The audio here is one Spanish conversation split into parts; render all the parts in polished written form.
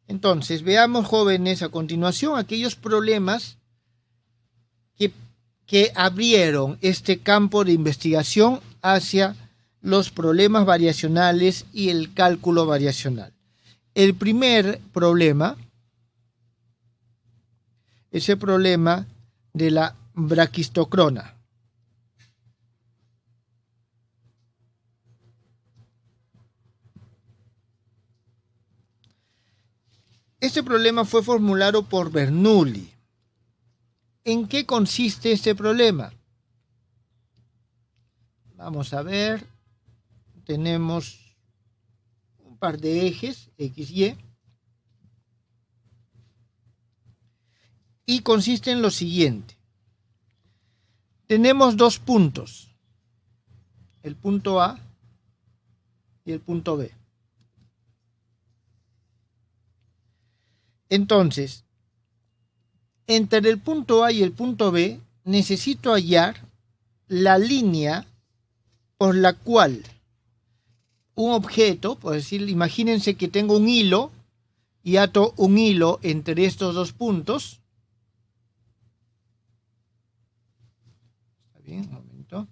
Entonces, veamos, jóvenes, a continuación aquellos problemas que abrieron este campo de investigación hacia los problemas variacionales y el cálculo variacional. El primer problema es el problema de la braquistocrona. Este problema fue formulado por Bernoulli. ¿En qué consiste este problema? Vamos a ver. Tenemos un par de ejes, X, Y. Y consiste en lo siguiente. Tenemos dos puntos. El punto A y el punto B. Entonces, entre el punto A y el punto B, necesito hallar la línea por la cual un objeto, por decir, imagínense que tengo un hilo y ato un hilo entre estos dos puntos. Está bien, un momento.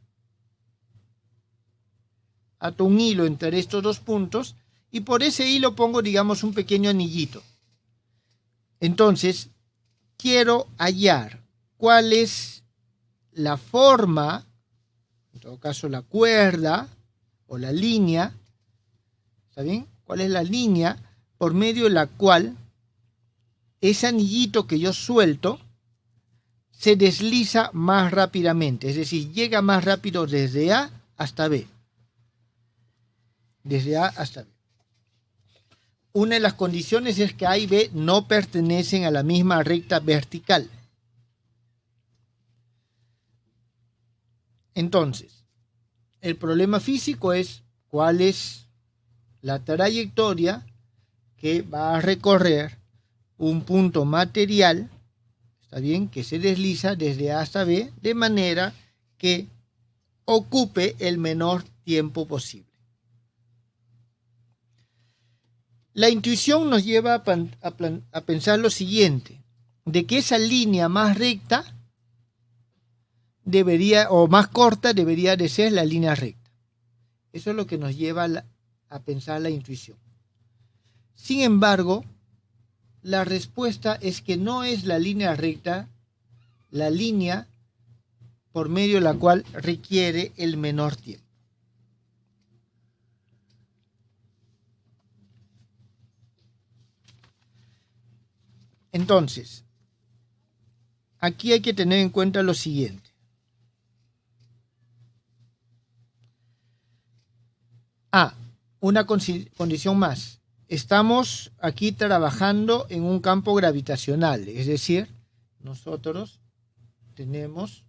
Ato un hilo entre estos dos puntos y por ese hilo pongo, digamos, un pequeño anillito. Entonces, quiero hallar cuál es la forma, en todo caso la cuerda o la línea, ¿está bien? ¿Cuál es la línea por medio de la cual ese anillito que yo suelto se desliza más rápidamente? Es decir, llega más rápido desde A hasta B. Desde A hasta B. Una de las condiciones es que A y B no pertenecen a la misma recta vertical. Entonces, el problema físico es cuál es la trayectoria que va a recorrer un punto material, está bien, que se desliza desde A hasta B de manera que ocupe el menor tiempo posible. La intuición nos lleva a pensar lo siguiente, de que esa línea más recta debería, o más corta, debería de ser la línea recta. Eso es lo que nos lleva a pensar la intuición. Sin embargo, la respuesta es que no es la línea recta la línea por medio de la cual requiere el menor tiempo. Entonces, aquí hay que tener en cuenta lo siguiente. Una condición más. Estamos aquí trabajando en un campo gravitacional, es decir, nosotros tenemos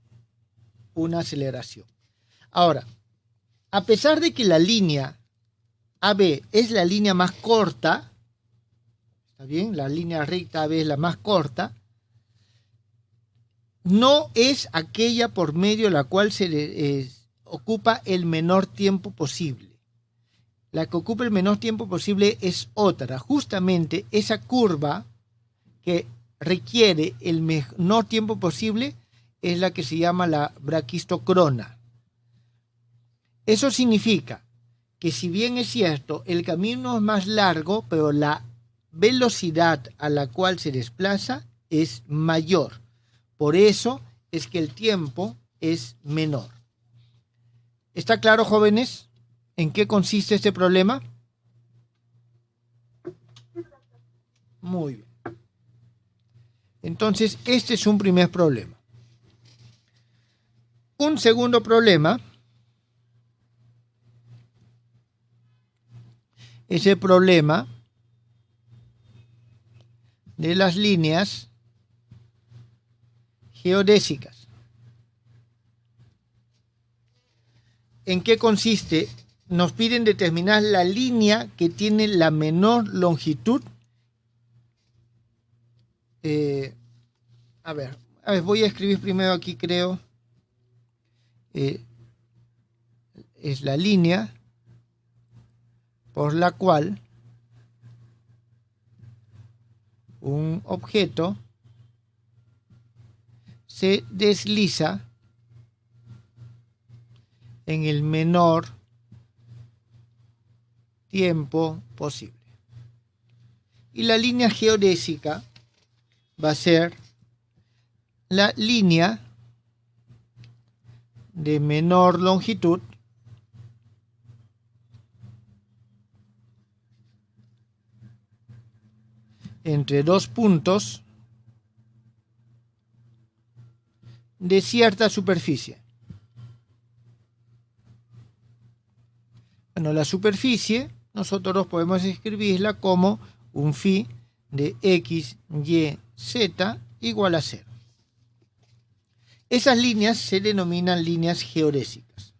una aceleración. Ahora, a pesar de que la línea AB es la línea más corta, ¿está bien? La línea recta AB es la más corta, no es aquella por medio de la cual se ocupa el menor tiempo posible. La que ocupa el menor tiempo posible es otra, justamente esa curva que requiere el menor tiempo posible es la que se llama la braquistocrona. Eso significa que si bien es cierto, el camino es más largo, pero la velocidad a la cual se desplaza es mayor. Por eso es que el tiempo es menor. ¿Está claro, jóvenes, en qué consiste este problema? Muy bien. Entonces, este es un primer problema. Un segundo problema es el problema de las líneas geodésicas. ¿En qué consiste? Nos piden determinar la línea que tiene la menor longitud. A ver, voy a escribir primero aquí, creo. Es la línea por la cual un objeto se desliza en el menor tiempo posible. Y la línea geodésica va a ser la línea de menor longitud entre dos puntos de cierta superficie. Bueno, la superficie nosotros podemos escribirla como un phi de x, y, z igual a 0. Esas líneas se denominan líneas geodésicas.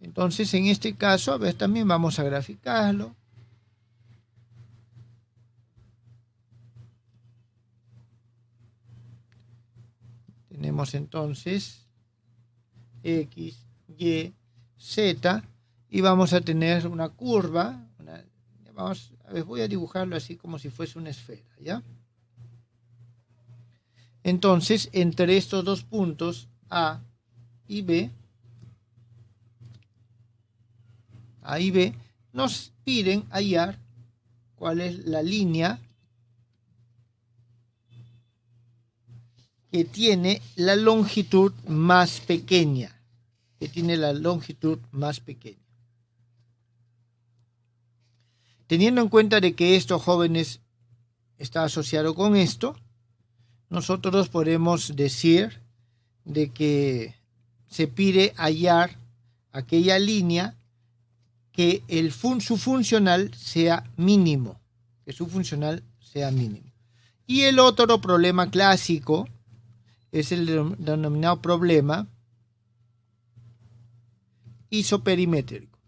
Entonces, en este caso, a ver, también vamos a graficarlo. Tenemos entonces x, y, z y vamos a tener una curva. Voy a dibujarlo así como si fuese una esfera, ¿ya? Entonces, entre estos dos puntos A y B, nos piden hallar cuál es la línea que tiene la longitud más pequeña. Teniendo en cuenta de que estos jóvenes está asociado con esto, nosotros podemos decir de que se pide hallar aquella línea que su funcional sea mínimo, Y el otro problema clásico es el denominado problema isoperimétrico.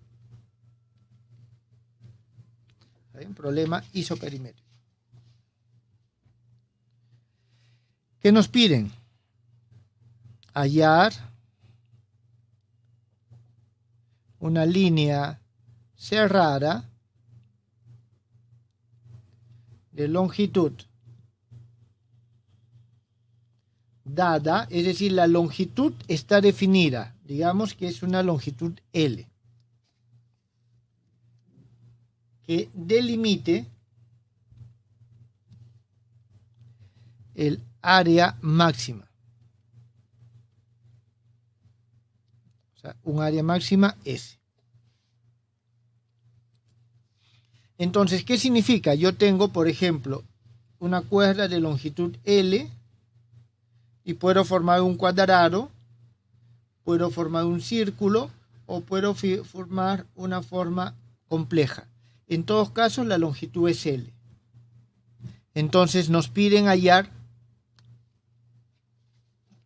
¿Sí? Problema isoperimétrico. ¿Qué nos piden? Hallar una línea cerrada de longitud dada, es decir, la longitud está definida, digamos que es una longitud L, que delimite el área máxima. O sea, un área máxima S. Entonces, ¿qué significa? Yo tengo, por ejemplo, una cuerda de longitud L y puedo formar un cuadrado, puedo formar un círculo o puedo formar una forma compleja. En todos casos, la longitud es L. Entonces, nos piden hallar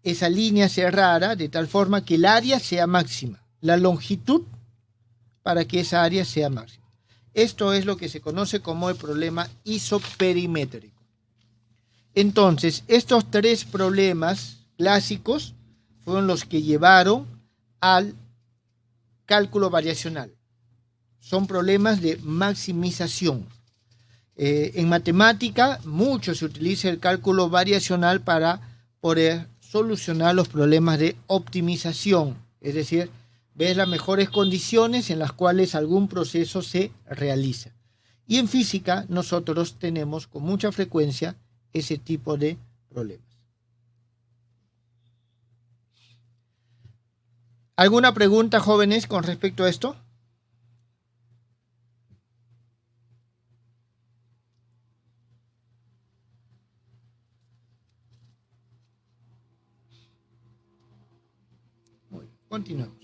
esa línea cerrada de tal forma que el área sea máxima, la longitud para que esa área sea máxima. Esto es lo que se conoce como el problema isoperimétrico. Entonces, estos tres problemas clásicos fueron los que llevaron al cálculo variacional. Son problemas de maximización. En matemática, mucho se utiliza el cálculo variacional para poder solucionar los problemas de optimización, es decir, ver las mejores condiciones en las cuales algún proceso se realiza. Y en física nosotros tenemos con mucha frecuencia ese tipo de problemas. ¿Alguna pregunta, jóvenes, con respecto a esto? Muy bien, continuamos.